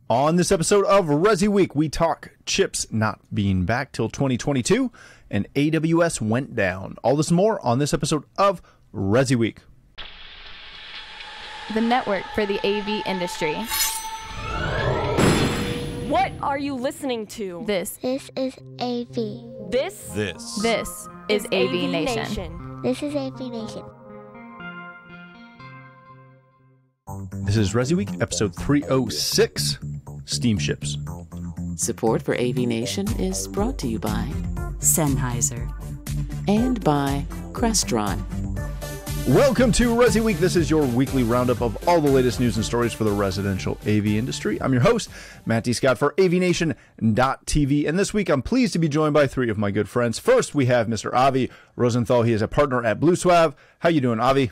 On this episode of ResiWeek, we talk chips not being back till 2022, and AWS went down. All this and more on this episode of ResiWeek. The network for the AV industry. What are you listening to? This is AV. This is AVNation. This is AVNation. This is ResiWeek, episode 306, Steamships. Support for AVNation is brought to you by Sennheiser and by Crestron. Welcome to ResiWeek. This is your weekly roundup of all the latest news and stories for the residential AV industry. I'm your host, Matt D. Scott for AVNation.tv, and this week I'm pleased to be joined by three of my good friends. First, we have Mr. Avi Rosenthal. He is a partner at Blue Swav. How you doing, Avi?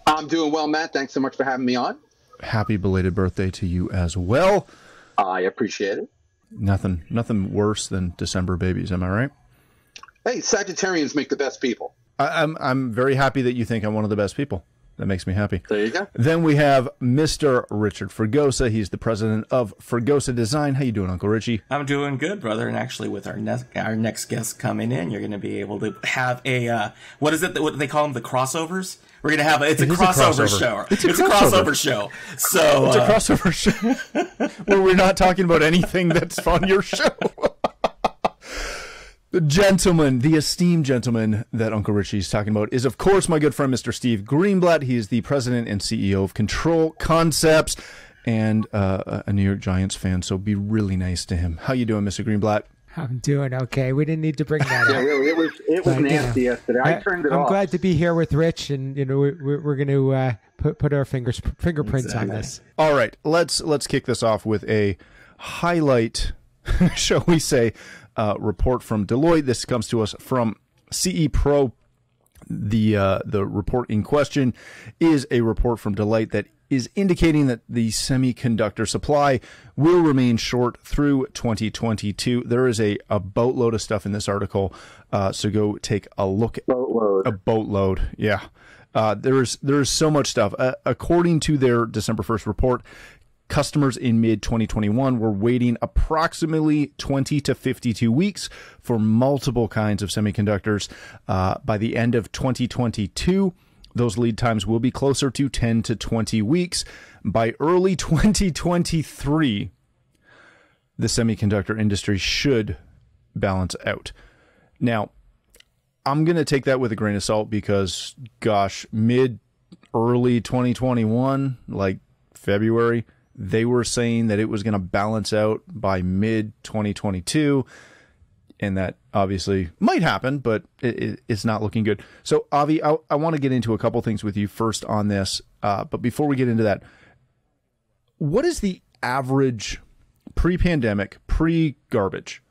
I'm doing well, Matt. Thanks so much for having me on. Happy belated birthday to you as well. I appreciate it. Nothing worse than December babies, am I right? Hey, Sagittarians make the best people. I'm very happy that you think I'm one of the best people. That makes me happy. There you go. Then we have Mr. Richard Fregosa. He's the president of Fregosa Design. How you doing, Uncle Richie? I'm doing good, brother. And actually, with our next guest coming in, you're going to be able to have a what is it? What do they call them? The crossovers. We're going to have it's a crossover show. It's a crossover show. So it's a crossover show where we're not talking about anything that's on your show. The gentleman, the esteemed gentleman that Uncle Richie is talking about is, of course, my good friend, Mr. Steve Greenblatt. He is the president and CEO of Control Concepts and a New York Giants fan, so be really nice to him. How you doing, Mr. Greenblatt? I'm doing okay. We didn't need to bring that up. Yeah, really, it was nasty yesterday. I turned it off. I'm glad to be here with Rich, and we're going to put our fingerprints on this. All right, let's kick this off with a highlight, shall we say, report from Deloitte. This comes to us from CE Pro. The report in question is a report from Deloitte that is indicating that the semiconductor supply will remain short through 2022. There is a boatload of stuff in this article, so go take a look. A boatload, yeah. There's so much stuff. According to their December 1st report, customers in mid-2021 were waiting approximately 20 to 52 weeks for multiple kinds of semiconductors. By the end of 2022, those lead times will be closer to 10 to 20 weeks. By early 2023, the semiconductor industry should balance out. Now, I'm going to take that with a grain of salt because, gosh, early 2021, like February, they were saying that it was going to balance out by mid-2022, and that obviously might happen, but it's not looking good. So, Avi, I want to get into a couple things with you first on this, but before we get into that, what is the average pre-pandemic, pre-garbage?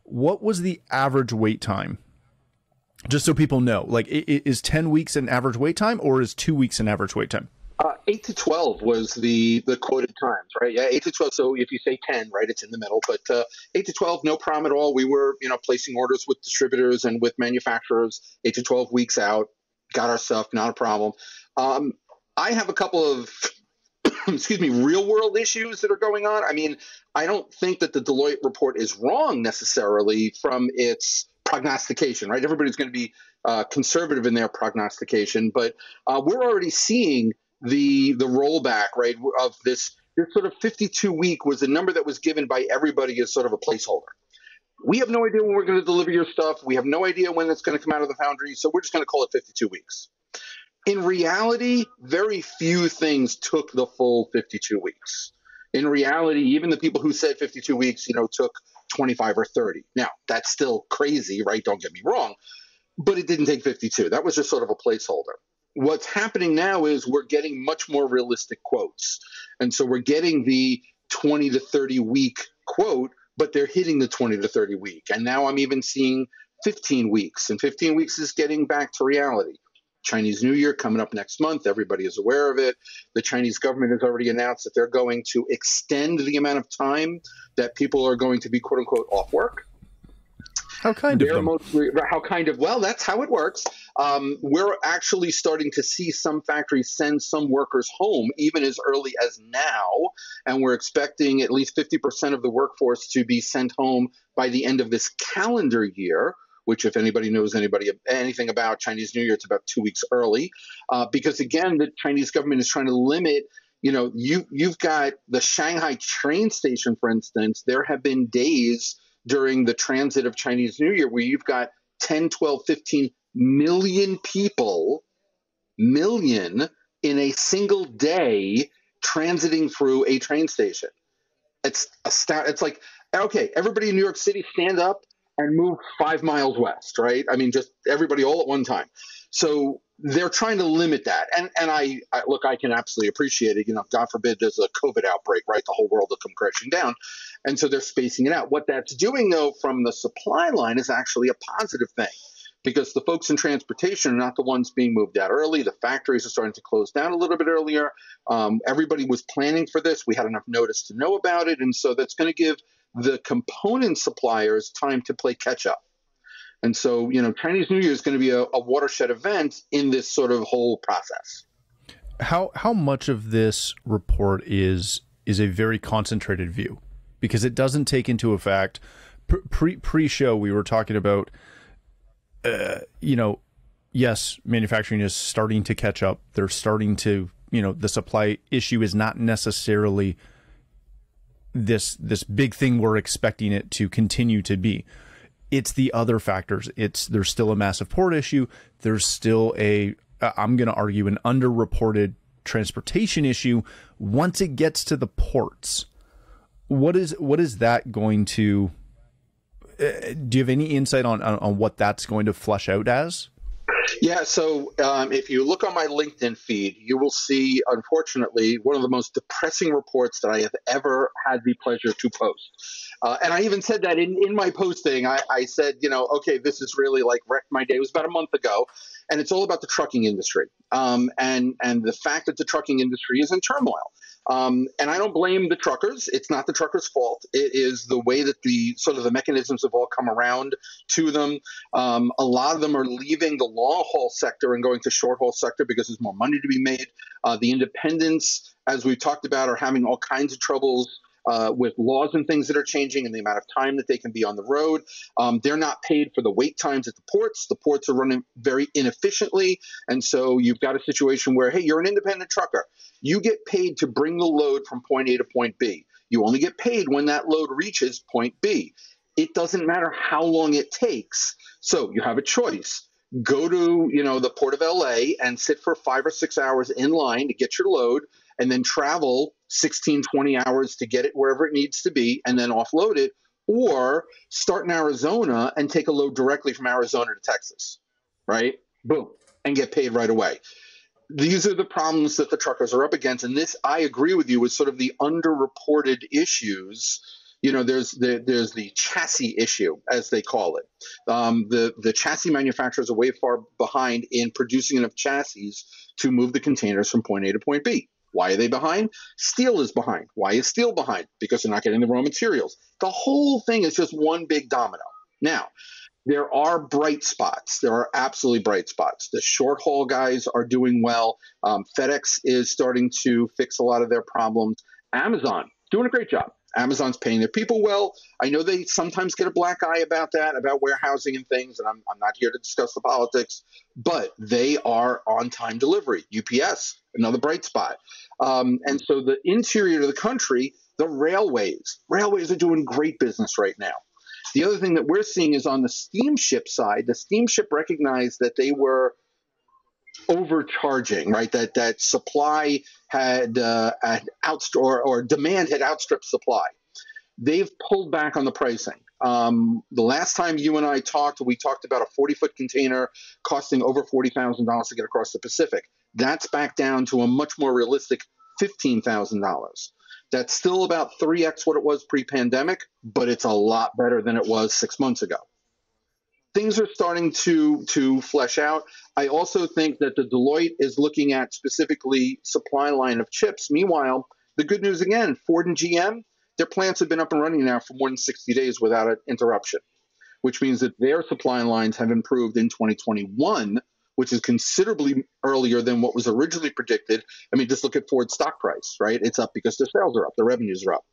What was the average wait time? Just so people know, like, is 10 weeks an average wait time, or is 2 weeks an average wait time? 8 to 12 was the quoted times, right? Yeah, 8 to 12. So if you say 10, right, it's in the middle. But 8 to 12, no problem at all. We were, placing orders with distributors and with manufacturers 8 to 12 weeks out. Got our stuff, not a problem. I have a couple of, real world issues that are going on. I mean, I don't think that the Deloitte report is wrong necessarily from its prognostication, right? Everybody's going to be conservative in their prognostication, but we're already seeing the rollback, right, of this sort of 52-week was a number that was given by everybody as sort of a placeholder. We have no idea when we're going to deliver your stuff. We have no idea when it's going to come out of the foundry, so we're just going to call it 52 weeks. In reality, very few things took the full 52 weeks. In reality, even the people who said 52 weeks, took 25 or 30. Now, that's still crazy, right? Don't get me wrong, but it didn't take 52. That was just sort of a placeholder. What's happening now is we're getting much more realistic quotes. And so we're getting the 20 to 30 week quote, but they're hitting the 20 to 30 week. And now I'm even seeing 15 weeks, and 15 weeks is getting back to reality. Chinese New Year coming up next month. Everybody is aware of it. The Chinese government has already announced that they're going to extend the amount of time that people are going to be, quote unquote, off work. How kind of them. Well, that's how it works. We're actually starting to see some factories send some workers home, even as early as now. And we're expecting at least 50% of the workforce to be sent home by the end of this calendar year, which if anybody knows anything about Chinese New Year, it's about 2 weeks early. Because again, the Chinese government is trying to limit, you've got the Shanghai train station, for instance. There have been days during the transit of Chinese New Year where you've got 10, 12, 15 million people, in a single day transiting through a train station. It's like, okay, everybody in New York City stand up and move 5 miles west, right? I mean, just everybody all at one time. So they're trying to limit that. And I look, I can absolutely appreciate it. God forbid there's a COVID outbreak, right? The whole world will come crashing down. And so they're spacing it out. What that's doing, though, from the supply line is actually a positive thing, because the folks in transportation are not the ones being moved out early. The factories are starting to close down a little bit earlier. Everybody was planning for this. We had enough notice to know about it. And so that's going to give the component suppliers time to play catch up. And so, Chinese New Year is going to be a watershed event in this sort of whole process. How much of this report is a very concentrated view? Because it doesn't take into effect pre-show we were talking about, yes, manufacturing is starting to catch up. They're starting to, the supply issue is not necessarily this big thing we're expecting it to continue to be. It's the other factors. There's still a massive port issue. There's still I'm going to argue, an underreported transportation issue. Once it gets to the ports, what is that going to? Do you have any insight on what that's going to flesh out as? Yeah, so if you look on my LinkedIn feed, you will see, unfortunately, one of the most depressing reports that I have ever had the pleasure to post. And I even said that in my posting. I said, okay, this is really like wrecked my day. It was about a month ago, and it's all about the trucking industry and the fact that the trucking industry is in turmoil. And I don't blame the truckers. It's not the truckers' fault. It is the way that the mechanisms have all come around to them. A lot of them are leaving the long haul sector and going to short haul sector because there's more money to be made. The independents, as we've talked about, are having all kinds of troubles with laws and things that are changing and the amount of time that they can be on the road. They're not paid for the wait times at the ports. The ports are running very inefficiently. And so you've got a situation where, hey, you're an independent trucker. You get paid to bring the load from point A to point B. You only get paid when that load reaches point B. It doesn't matter how long it takes. So you have a choice. Go to, the Port of LA and sit for 5 or 6 hours in line to get your load, and then travel 16, 20 hours to get it wherever it needs to be and then offload it, or start in Arizona and take a load directly from Arizona to Texas, right? Boom, and get paid right away. These are the problems that the truckers are up against. And this, I agree with you, is sort of the underreported issues. There's the chassis issue, as they call it. The chassis manufacturers are way far behind in producing enough chassis to move the containers from point A to point B. Why are they behind? Steel is behind. Why is steel behind? Because they're not getting the raw materials. The whole thing is just one big domino. Now, there are bright spots. There are absolutely bright spots. The short haul guys are doing well. FedEx is starting to fix a lot of their problems. Amazon, doing a great job. Amazon's paying their people well. I know they sometimes get a black eye about that, about warehousing and things, and I'm not here to discuss the politics, but they are on-time delivery. UPS, another bright spot. And so the interior of the country, the railways are doing great business right now. The other thing that we're seeing is on the steamship side. The steamship recognized that they were overcharging, right? That supply had or demand had outstripped supply. They've pulled back on the pricing. The last time you and I talked, we talked about a 40-foot container costing over $40,000 to get across the Pacific. That's back down to a much more realistic $15,000. That's still about 3x what it was pre-pandemic, but it's a lot better than it was 6 months ago. Things are starting to flesh out. I also think that the Deloitte is looking at specifically supply line of chips. Meanwhile, the good news again, Ford and GM, their plants have been up and running now for more than 60 days without an interruption. which means that their supply lines have improved in 2021, which is considerably earlier than what was originally predicted. I mean, just look at Ford's stock price, right? It's up because their sales are up, their revenues are up.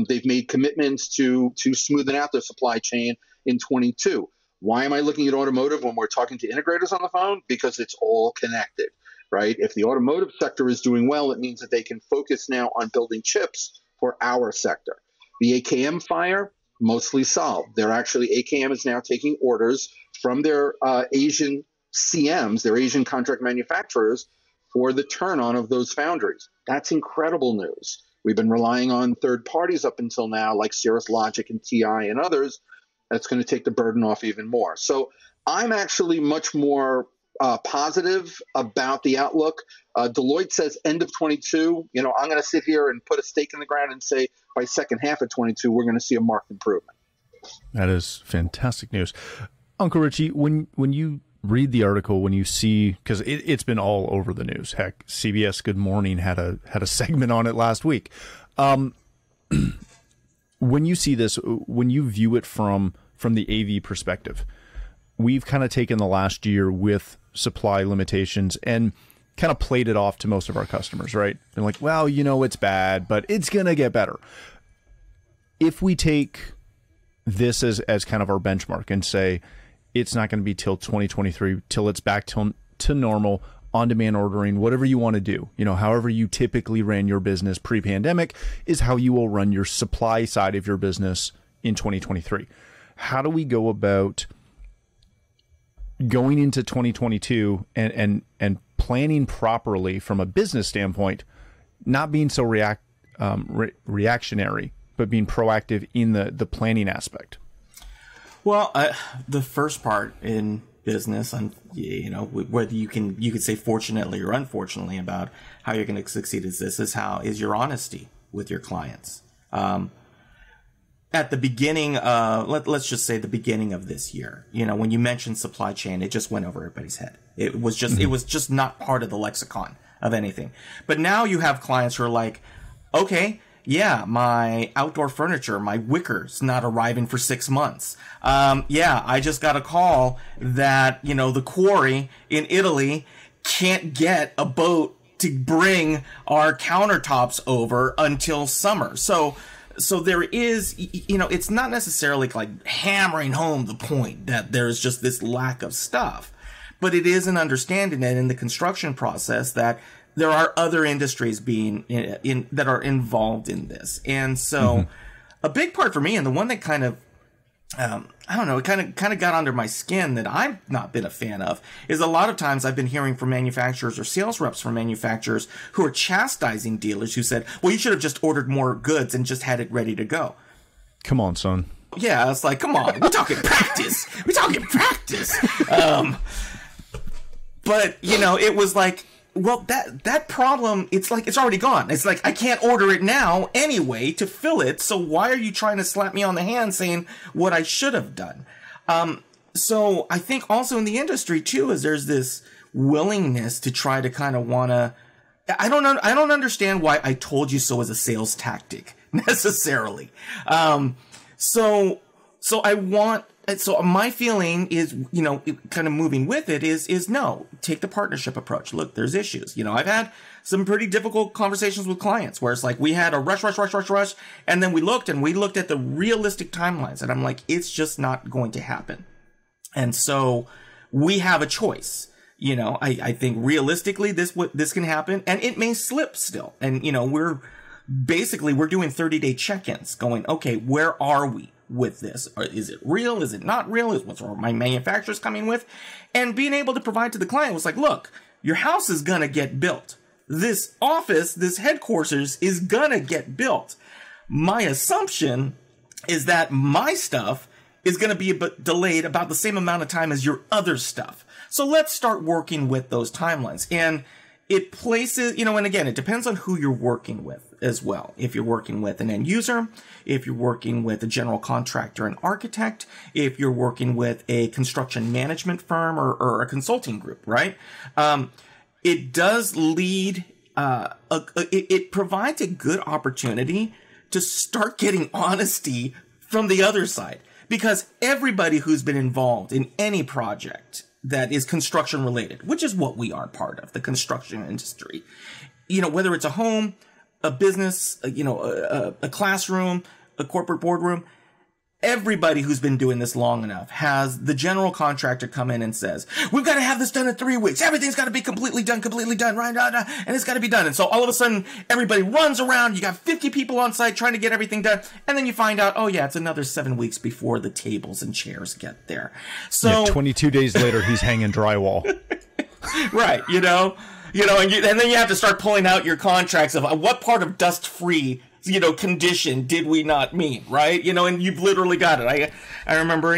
They've made commitments to smoothen out their supply chain in 22. Why am I looking at automotive when we're talking to integrators on the phone? Because it's all connected, right? If the automotive sector is doing well, it means that they can focus now on building chips for our sector. The AKM fire, mostly solved. AKM is now taking orders from their Asian CMs, their Asian contract manufacturers, for the turn on of those foundries. That's incredible news. We've been relying on third parties up until now, like Cirrus Logic and TI and others. That's going to take the burden off even more. So I'm actually much more positive about the outlook. Deloitte says end of 22. I'm going to sit here and put a stake in the ground and say by second half of 22, we're going to see a marked improvement. That is fantastic news. Uncle Richie, when you read the article, when you see, because it's been all over the news. Heck, CBS Good Morning had a segment on it last week. When you see this, when you view it from the AV perspective, we've kind of taken the last year with supply limitations and kind of played it off to most of our customers, right? They're like, well, it's bad, but it's going to get better. If we take this as kind of our benchmark and say it's not going to be till 2023, till it's back to normal, on-demand ordering, whatever you want to do, however you typically ran your business pre-pandemic is how you will run your supply side of your business in 2023. How do we go about going into 2022 and planning properly from a business standpoint, not being so reactionary, but being proactive in the planning aspect? Well, the first part in business, whether you could say fortunately or unfortunately about how you're going to succeed is your honesty with your clients. At the beginning, let's just say the beginning of this year, when you mentioned supply chain, it just went over everybody's head. It was just not part of the lexicon of anything. But now you have clients who are like, okay, yeah, my outdoor furniture, my wicker's not arriving for 6 months. I just got a call that, the quarry in Italy can't get a boat to bring our countertops over until summer. So there is, it's not necessarily like hammering home the point that there's just this lack of stuff, but it is an understanding that in the construction process that there are other industries being that are involved in this. And so a big part for me, and the one that kind of, it kind of got under my skin that I've not been a fan of, is a lot of times I've been hearing from manufacturers or sales reps from manufacturers who are chastising dealers who said, well, you should have just ordered more goods and just had it ready to go. Come on, son. Yeah, it's like, come on, we're talking practice. But, it was like, well, that problem, it's like, it's already gone. It's like, I can't order it now anyway to fill it. So why are you trying to slap me on the hand saying what I should have done? So I think also in the industry too, is there's this willingness to try to kind of want to, I don't understand why I told you so as a sales tactic necessarily. So my feeling is, kind of moving with it is no, take the partnership approach. Look, there's issues. I've had some pretty difficult conversations with clients where it's like we had a rush. And then we looked at the realistic timelines and I'm like, it's just not going to happen. And so we have a choice. I think realistically this can happen and it may slip still. And, we're doing 30-day check-ins going, okay, where are we with this? Is it real? Is it not real? Is what my manufacturer's coming with? And being able to provide to the client was like, look, your house is going to get built. This office, this headquarters is going to get built. My assumption is that my stuff is going to be delayed about the same amount of time as your other stuff. So let's start working with those timelines. And it places, and again, it depends on who you're working with as well. If you're working with an end user, if you're working with a general contractor, an architect, if you're working with a construction management firm or a consulting group, right? It does lead, it provides a good opportunity to start getting honesty from the other side. Because everybody who's been involved in any project that is construction related, which is what we are part of, the construction industry, whether it's a home, a business, a classroom, a corporate boardroom, everybody who's been doing this long enough has the general contractor come in and says, we've got to have this done in 3 weeks. Everything's got to be completely done, right? And it's got to be done. And so all of a sudden, everybody runs around. You got 50 people on site trying to get everything done. And then you find out, oh yeah, it's another 7 weeks before the tables and chairs get there. So 22 days later, he's hanging drywall. Right. And then you have to start pulling out your contracts of what part of dust-free condition did we not mean, right? And you've literally got it. I remember,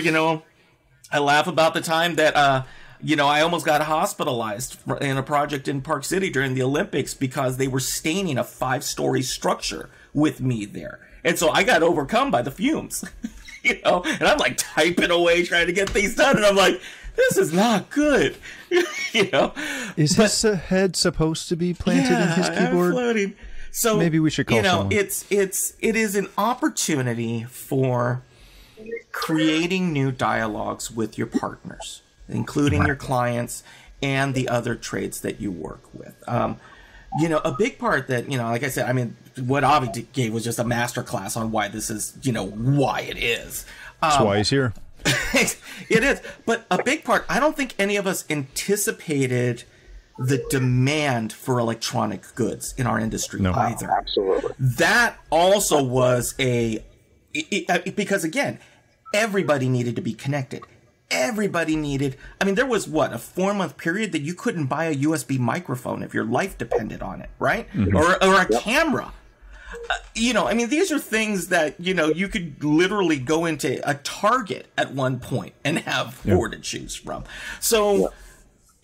I laugh about the time that, I almost got hospitalized in a project in Park City during the Olympics because they were staining a 5-story structure with me there. And so I got overcome by the fumes, and I'm like typing away trying to get things done. And I'm like, this is not good, Is his head supposed to be planted in his keyboard? I'm floating. So maybe we should call someone. It is an opportunity for creating new dialogues with your partners, including your clients and the other trades that you work with. A big part that, like I said, what Avi gave was just a masterclass on why this is, why it is. That's why he's here. It is. But a big part, I don't think any of us anticipated the demand for electronic goods in our industry either. Absolutely. That also was because again, everybody needed to be connected. Everybody needed, there was a 4-month period that you couldn't buy a USB microphone if your life depended on it, right? Mm-hmm. Or a camera. These are things that, you could literally go into a Target at one point and have 4 to choose from. So,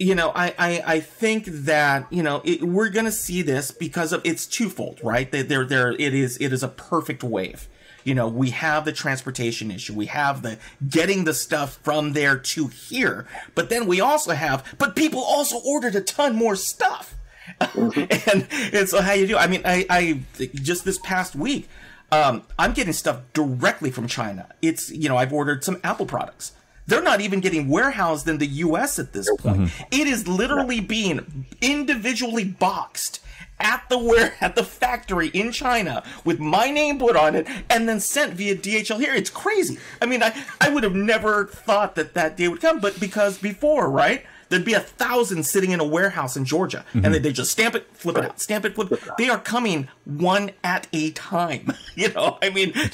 I think that, we're going to see this because of it's twofold, right? It is a perfect wave. We have the transportation issue. We have the getting the stuff from there to here. But then we also but people also ordered a ton more stuff. and so how you do? I just this past week, I'm getting stuff directly from China. It's, I've ordered some Apple products. They're not even getting warehoused in the U.S. at this point. Mm-hmm. It is literally being individually boxed at the factory in China with my name put on it and then sent via DHL here. It's crazy. I would have never thought that day would come, but because before, right? There'd be 1,000 sitting in a warehouse in Georgia, mm-hmm. and they just stamp it, flip it out, stamp it, flip it out. They are coming one at a time. It's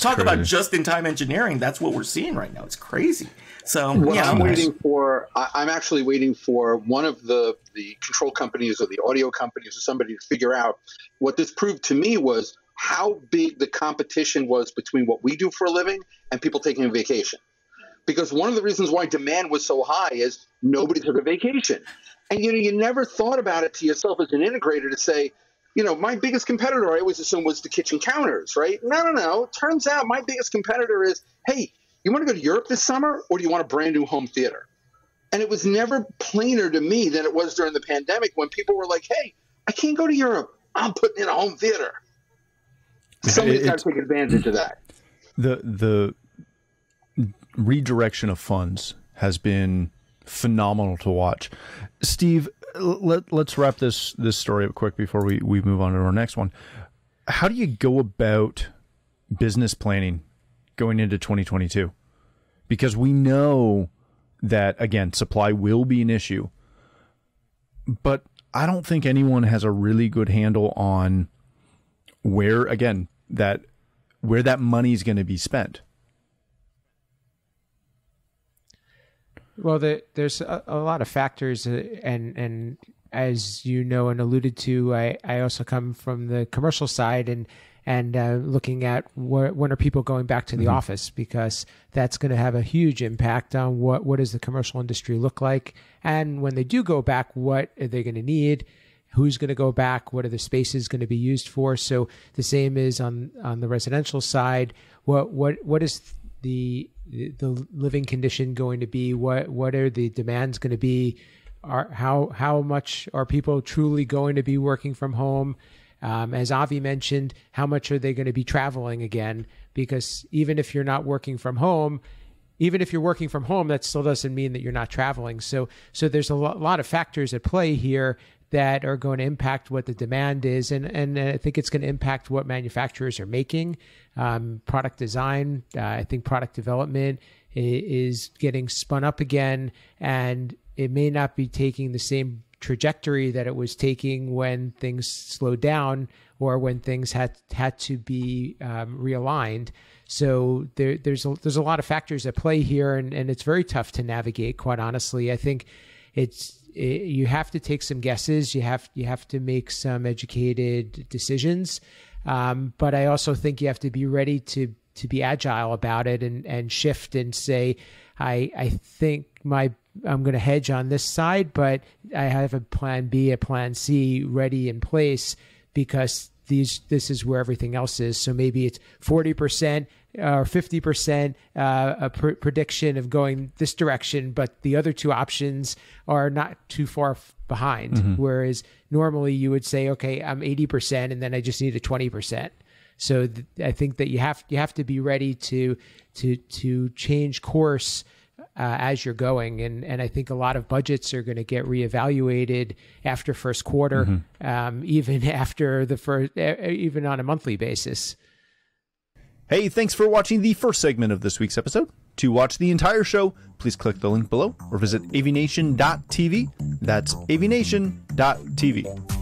talk crazy. About just-in-time engineering. That's what we're seeing right now. It's crazy. So I'm actually waiting for one of the control companies or the audio companies or somebody to figure out what this proved to me was how big the competition was between what we do for a living and people taking a vacation. Because one of the reasons why demand was so high is nobody took a vacation. And, you never thought about it to yourself as an integrator to say, my biggest competitor, I always assume, was the kitchen counters, right? No. It turns out my biggest competitor is, hey, you want to go to Europe this summer or do you want a brand new home theater? And it was never plainer to me than it was during the pandemic when people were like, hey, I can't go to Europe. I'm putting in a home theater. Somebody's got to take advantage of that. The redirection of funds has been phenomenal to watch. Steve, let's wrap this story up quick before we move on to our next one. How do you go about business planning going into 2022? Because we know that, again, supply will be an issue, but I don't think anyone has a really good handle on where that money is going to be spent. Well, there's a lot of factors, and as you know and alluded to, I also come from the commercial side and looking at when are people going back to the mm-hmm. office, because that's going to have a huge impact on what does the commercial industry look like, and when they do go back, what are they going to need? Who's going to go back? What are the spaces going to be used for? So the same is on the residential side. What is the living condition going to be? What are the demands going to be? How much are people truly going to be working from home? As Avi mentioned, how much are they going to be traveling again? Because even if you're not working from home, even if you're working from home, that still doesn't mean that you're not traveling. So there's a lot of factors at play here that are going to impact what the demand is. And I think it's going to impact what manufacturers are making, product design. I think product development is getting spun up again, and it may not be taking the same trajectory that it was taking when things slowed down or when things had to be realigned. So there's a lot of factors at play here, and it's very tough to navigate, quite honestly. I think you have to take some guesses. You have to make some educated decisions. But I also think you have to be ready to be agile about it and shift and say, I think I'm going to hedge on this side, but I have a plan B, a plan C ready in place because this is where everything else is. So maybe it's 40% or 50% a prediction of going this direction, but the other two options are not too far behind. Mm-hmm. Whereas normally you would say, okay, I'm 80% and then I just need a 20%. So I think that you have to be ready to change course as you're going, and I think a lot of budgets are going to get reevaluated after first quarter, mm-hmm. Even after even on a monthly basis. Hey, thanks for watching the first segment of this week's episode. To watch the entire show, please click the link below or visit AVNation.tv. That's AVNation.tv.